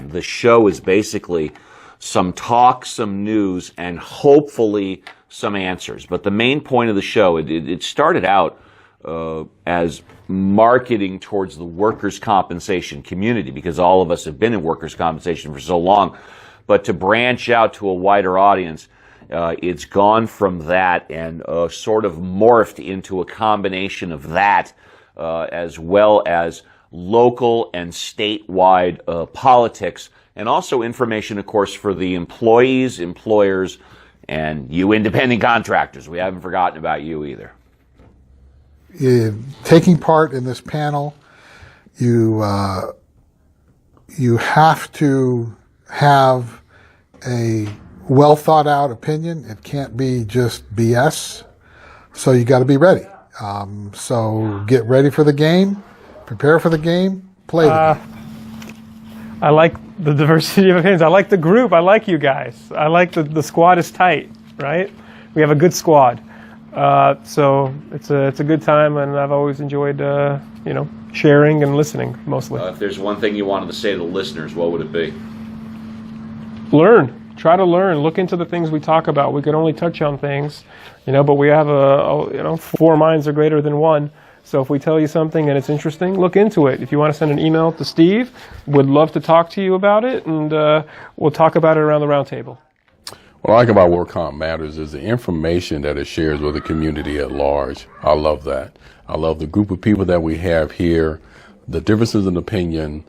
The show is basically some talk, some news, and hopefully some answers. But the main point of the show, it started out as marketing towards the workers' compensation community, because all of us have been in workers' compensation for so long. But to branch out to a wider audience, it's gone from that and sort of morphed into a combination of that as well as local and statewide politics, and also information, of course, for the employees, employers, and you independent contractors. We haven't forgotten about you either. Taking part in this panel, you have to have a well thought out opinion. It can't be just BS. So you got to be ready. So get ready for the game, prepare for the game, play the game. I like the diversity of opinions. I like the group. I like you guys. I like the squad is tight, right? We have a good squad. So it's a good time, and I've always enjoyed sharing and listening mostly. If there's one thing you wanted to say to the listeners, what would it be? Learn. Try to learn. Look into the things we talk about. We can only touch on things, but we have four minds are greater than one. So if we tell you something and it's interesting, look into it. If you want to send an email to Steve, would love to talk to you about it, and we'll talk about it around the round table. What I like about Work Comp Matters is the information that it shares with the community at large. I love that. I love the group of people that we have here, the differences in opinion,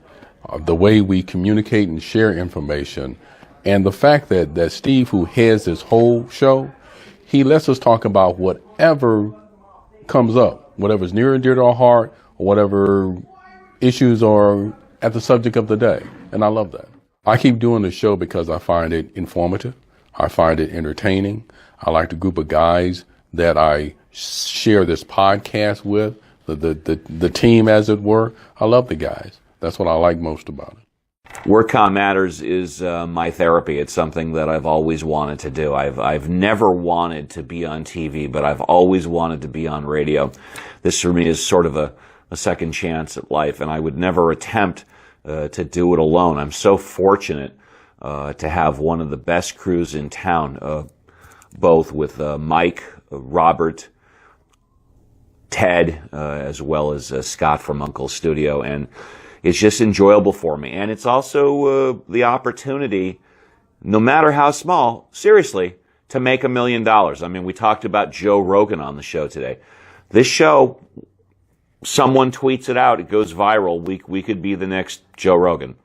the way we communicate and share information, and the fact that Steve, who heads this whole show, he lets us talk about whatever comes up, whatever's near and dear to our heart, or whatever issues are at the subject of the day. And I love that. I keep doing the show because I find it informative. I find it entertaining. I like the group of guys that I share this podcast with, the team, as it were. I love the guys. That's what I like most about it. Work Matters is my therapy. It's something that I've always wanted to do. I've never wanted to be on TV, but I've always wanted to be on radio. This for me is sort of a second chance at life, and I would never attempt to do it alone. I'm so fortunate to have one of the best crews in town, both with Mike, Robert, Ted, as well as Scott from Uncle's Studio, and it's just enjoyable for me. And it's also the opportunity, no matter how small, seriously, to make $1 million. I mean, we talked about Joe Rogan on the show today. This show, someone tweets it out, it goes viral. We could be the next Joe Rogan.